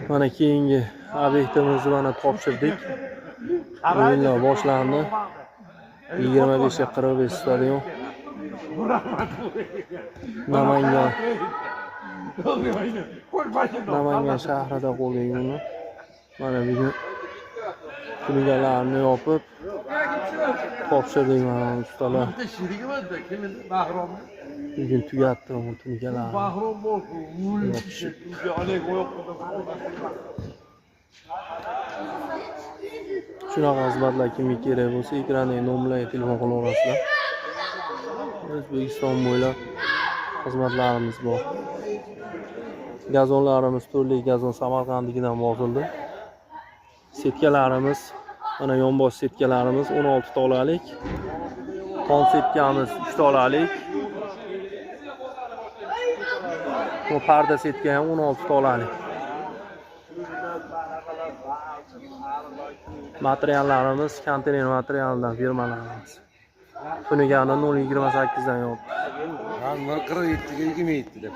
Mana keyingi obyektimizni mana topshirdik. O'yinlar boshlandi. 25:45 stadion. Namangan shahrida bo'lgan buni. Mana bugun tunukalarni yopib topshirdik mana ustalar. Bugun tugatdi bu tunukalarni. Shunaqa xizmatlar kimga kerak bo'lsa ekrandagi nomerlarga telefon qilaverasizlar. O'zbekiston bo'ylab xizmatlarimiz bor. Gazonlarimiz turli gazon Samarqandnikidan bozildi. Setkalarimiz mana yonbosh setkalarimiz 16 tolalik. Ton setkamiz 3 tolalik. Bu parda setka ham 16 tolalik. Materiallarimiz konteyner materialidan firmalarimiz. Tunigani 028 dan yopdi. Ha, 47 ga 27 deb.